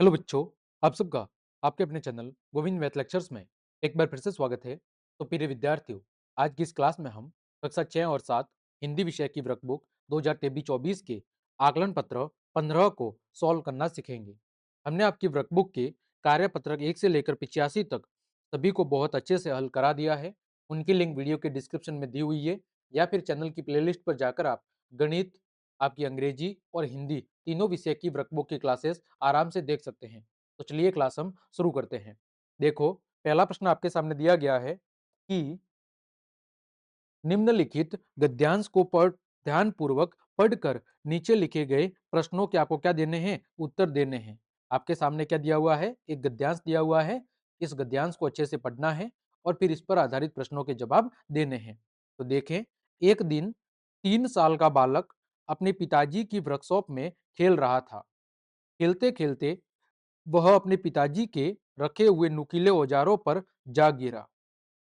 Hello बच्चों, आप सबका आपके अपने चैनल गोविंद मैथ लेक्चर्स में एक बार फिर से स्वागत है। तो प्रिय विद्यार्थियों, आज की इस क्लास में हम कक्षा 6 और 7 हिंदी विषय की वर्कबुक 2023-24 के आकलन पत्र 15 को सॉल्व करना सीखेंगे। हमने आपकी वर्कबुक के कार्य पत्रक 1 से लेकर 85 तक सभी को बहुत अच्छे से हल करा दिया है। उनकी लिंक वीडियो के डिस्क्रिप्शन में दी हुई है या फिर चैनल की प्लेलिस्ट पर जाकर आप गणित, आपकी अंग्रेजी और हिंदी तीनों विषय की वर्कबुक की क्लासेस आराम से देख सकते हैं। तो चलिए क्लास हम शुरू करते हैं। देखो, पहला प्रश्न आपके सामने दिया गया है कि निम्नलिखित गद्यांश को पढ़ ध्यानपूर्वक पढ़कर नीचे लिखे गए प्रश्नों के आपको क्या देने हैं, उत्तर देने हैं। आपके सामने क्या दिया हुआ है, एक गद्यांश दिया हुआ है। इस गद्यांश को अच्छे से पढ़ना है और फिर इस पर आधारित प्रश्नों के जवाब देने हैं। तो देखें, एक दिन 3 साल का बालक अपने पिताजी की वर्कशॉप में खेल रहा था। खेलते खेलते वह अपने पिताजी के रखे हुए नुकीले औजारों पर जा गिरा।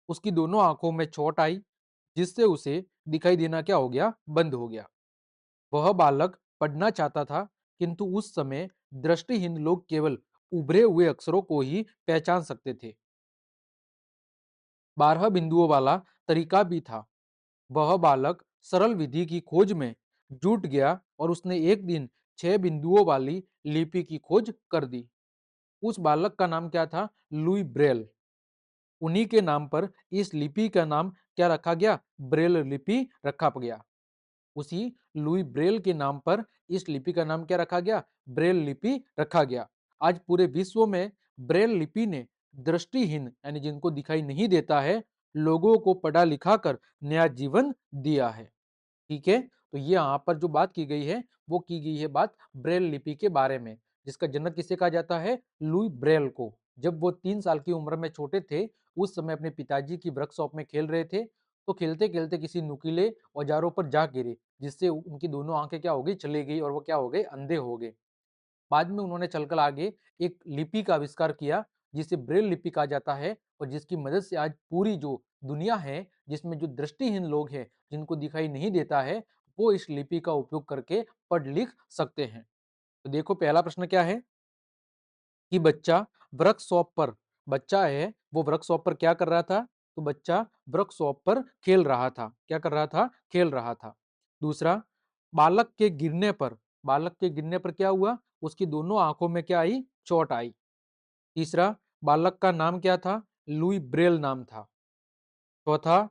उसकी दोनों आंखों में चोट आई, जिससे उसे दिखाई देना क्या हो गया, बंद हो गया। वह बालक पढ़ना चाहता था, किंतु उस समय दृष्टिहीन लोग केवल उभरे हुए अक्षरों को ही पहचान सकते थे। 12 बिंदुओं वाला तरीका भी था। वह बालक सरल विधि की खोज में जुट गया और उसने एक दिन 6 बिंदुओं वाली लिपि की खोज कर दी। उस बालक का नाम क्या था? Louis Braille. उन्हीं के नाम पर इस लिपि का नाम क्या रखा गया? ब्रेल लिपि रखा गया। उसी लुई ब्रेल के नाम पर इस लिपि का नाम क्या रखा गया? ब्रेल लिपि रखा गया। आज पूरे विश्व में ब्रेल लिपि ने दृष्टिहीन यानी जिनको दिखाई नहीं देता है, लोगों को पढ़ा लिखा कर नया जीवन दिया है। ठीक है, तो ये यहाँ पर जो बात की गई है वो की गई है बात ब्रेल लिपि के बारे में, जिसका जनक किसे कहा जाता है? लुई ब्रेल को। जब वो 3 साल की उम्र में छोटे थे, उस समय अपने पिताजी की वर्कशॉप में खेल रहे थे, तो खेलते खेलते किसी नुकीले औजारों पर जा गिरे, जिससे उनकी दोनों आंखें क्या हो गई, चली गई और वो क्या हो गए, अंधे हो गए। बाद में उन्होंने चलकर आगे एक लिपि का आविष्कार किया, जिसे ब्रेल लिपि कहा जाता है और जिसकी मदद से आज पूरी जो दुनिया है, जिसमें जो दृष्टिहीन लोग हैं, जिनको दिखाई नहीं देता है, वो इस लिपि का उपयोग करके पढ़ लिख सकते हैं। तो देखो, पहला प्रश्न क्या है कि बच्चा है वो वर्कशॉप पर क्या कर रहा था? तो बच्चा वर्कशॉप पर खेल रहा था। क्या कर रहा था? खेल रहा था। दूसरा, बालक के गिरने पर बालक के गिरने पर क्या हुआ? उसकी दोनों आंखों में क्या आई? चोट आई। तीसरा, बालक का नाम क्या था? लुई ब्रेल नाम था। चौथा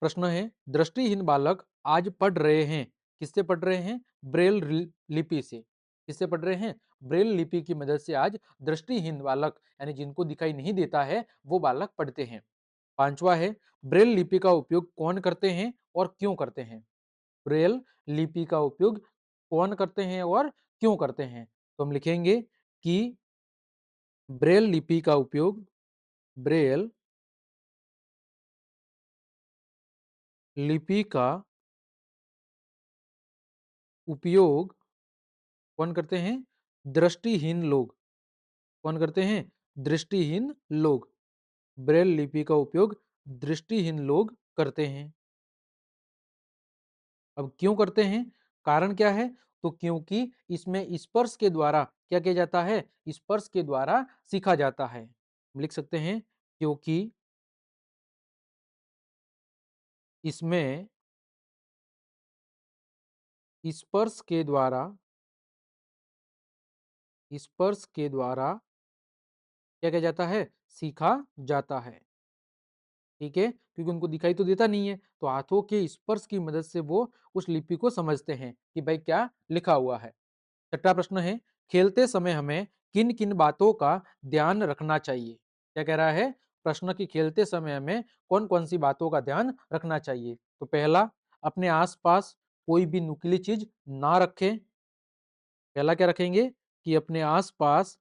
प्रश्न है, दृष्टिहीन बालक आज पढ़ रहे हैं। किससे पढ़ रहे हैं? ब्रेल लिपि से। किससे पढ़ रहे हैं? ब्रेल लिपि की मदद से आज दृष्टिहीन बालक यानी जिनको दिखाई नहीं देता है, वो बालक पढ़ते हैं। पांचवा है, ब्रेल लिपि का उपयोग कौन करते हैं और क्यों करते हैं? ब्रेल लिपि का उपयोग कौन करते हैं और क्यों करते हैं? तो हम लिखेंगे कि ब्रेल लिपि का उपयोग ब्रेल लिपि का उपयोग कौन करते हैं? दृष्टिहीन लोग। कौन करते हैं? दृष्टिहीन लोग। ब्रेल लिपि का उपयोग दृष्टिहीन लोग करते हैं। अब क्यों करते हैं? कारण क्या है? तो क्योंकि इसमें स्पर्श के द्वारा क्या किया जाता है? स्पर्श के द्वारा सीखा जाता है। हम लिख सकते हैं क्योंकि इसमें स्पर्श के द्वारा स्पर्श के द्वारा क्या किया जाता है? सीखा जाता है। ठीक है, क्योंकि उनको दिखाई तो देता नहीं है, तो हाथों के स्पर्श की मदद से वो उस लिपि को समझते हैं कि भाई क्या लिखा हुआ है। छठा प्रश्न है, खेलते समय हमें किन किन बातों का ध्यान रखना चाहिए? क्या कह रहा है? प्रश्न की खेलते समय हमें कौन कौन सी बातों का ध्यान रखना चाहिए? तो पहला, अपने आसपास कोई भी नुकीली चीज ना रखें। पहला क्या रखेंगे कि अपने आसपास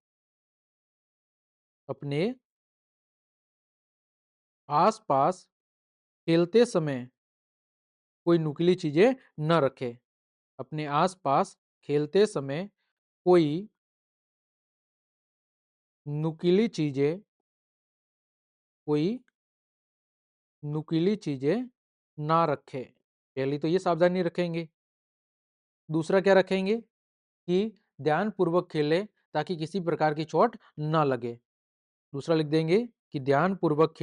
खेलते समय कोई नुकीली चीजें न रखें। अपने आसपास खेलते समय कोई नुकीली चीजें कोई नुकीली चीजें ना रखें। पहली तो ये सावधानी रखेंगे। दूसरा क्या रखेंगे कि ध्यान पूर्वक खेलें, ताकि किसी प्रकार की चोट ना लगे। दूसरा लिख देंगे कि ध्यानपूर्वक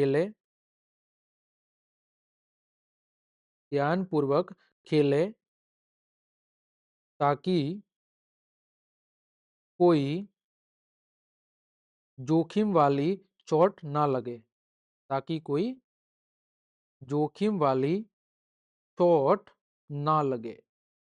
खेले ताकि कोई जोखिम वाली चोट ना लगे, ताकि कोई जोखिम वाली चोट ना लगे।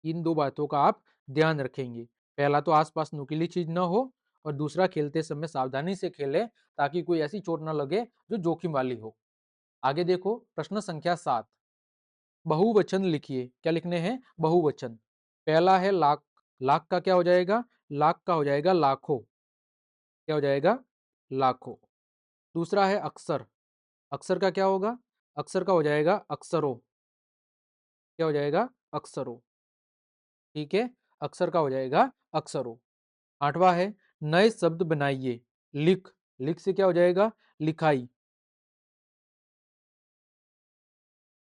इन दो बातों का आप ध्यान रखेंगे। पहला तो आसपास नुकीली चीज ना हो, और दूसरा खेलते समय सावधानी से खेलें ताकि कोई ऐसी चोट ना लगे जो जोखिम वाली हो। आगे देखो प्रश्न संख्या 7। बहुवचन लिखिए। क्या लिखने हैं? बहुवचन। पहला है लाख। लाख का क्या हो जाएगा? लाख का हो जाएगा लाखों। क्या हो जाएगा? लाखों। दूसरा है अक्सर। अक्सर का क्या होगा? अक्सर का हो जाएगा अक्सरों। क्या हो जाएगा? अक्सरों। ठीक है, अक्सर का हो जाएगा अक्सरों। आठवां है नए शब्द बनाइए। लिख। लिख से क्या हो जाएगा? लिखाई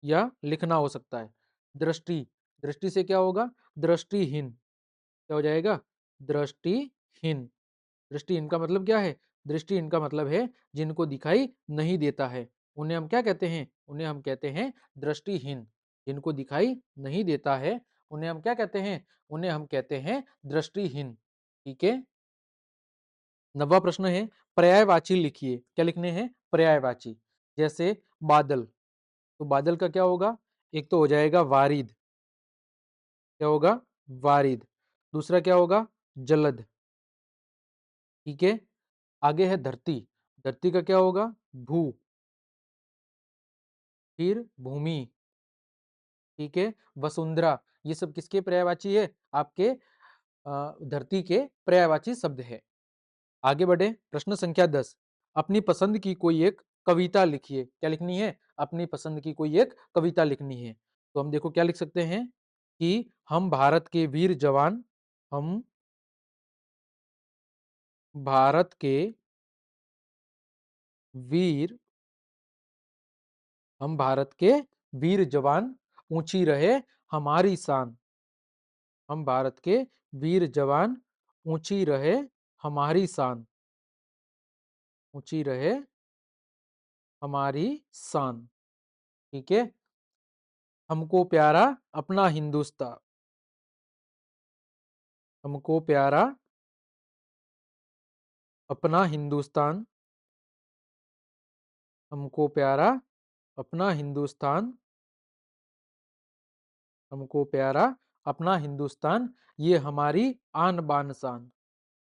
या लिखना हो सकता है। दृष्टि। दृष्टि से क्या होगा? दृष्टिहीन। क्या हो जाएगा? दृष्टिहीन। दृष्टिहीन का मतलब क्या है? दृष्टिहीन का मतलब है जिनको दिखाई नहीं देता है, उन्हें हम क्या कहते हैं? उन्हें हम कहते हैं दृष्टिहीन। जिनको दिखाई नहीं देता है उन्हें हम क्या कहते हैं? उन्हें हम कहते हैं दृष्टिहीन। ठीक है। नवा प्रश्न है पर्यायवाची लिखिए। क्या लिखने हैं? पर्यायवाची। जैसे बादल, तो बादल का क्या होगा? एक तो हो जाएगा वारिद। क्या होगा? वारिद। दूसरा क्या होगा? जलद। ठीक है। आगे है धरती। धरती का क्या होगा? भू। फिर भूमि। ठीक है। वसुंधरा। ये सब किसके पर्यायवाची है? आपके धरती के पर्यायवाची शब्द है। आगे बढ़े प्रश्न संख्या 10। अपनी पसंद की कोई एक कविता लिखिए। क्या लिखनी है? अपनी पसंद की कोई एक कविता लिखनी है। तो हम देखो क्या लिख सकते हैं कि हम भारत के वीर जवान, हम भारत के वीर हम भारत के वीर जवान, ऊंची रहे हमारी शान। हम भारत के वीर जवान, ऊंची रहे हमारी शान। ऊंची रहे हमारी शान। ठीक है। हमको प्यारा अपना हिंदुस्तान। हमको प्यारा अपना हिंदुस्तान। हमको प्यारा अपना हिंदुस्तान। हमको प्यारा अपना हिंदुस्तान। ये हमारी आन बान शान।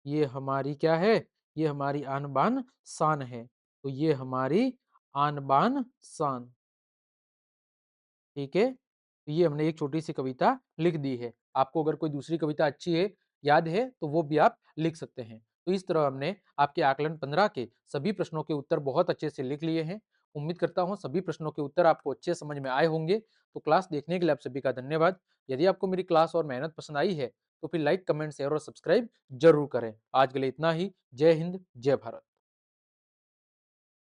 ये हमारी क्या है? ये हमारी आन बान शान है। तो ये हमारी आन बान शान। ठीक है। तो ये हमने एक छोटी सी कविता लिख दी है। आपको अगर कोई दूसरी कविता अच्छी है, याद है, तो वो भी आप लिख सकते हैं। तो इस तरह हमने आपके आकलन 15 के सभी प्रश्नों के उत्तर बहुत अच्छे से लिख लिए हैं। उम्मीद करता हूँ सभी प्रश्नों के उत्तर आपको अच्छे समझ में आए होंगे। तो क्लास देखने के लिए आप सभी का धन्यवाद। यदि आपको मेरी क्लास और मेहनत पसंद आई है तो फिर लाइक, कमेंट, शेयर और सब्सक्राइब जरूर करें। आज के लिए इतना ही। जय हिंद, जय भारत।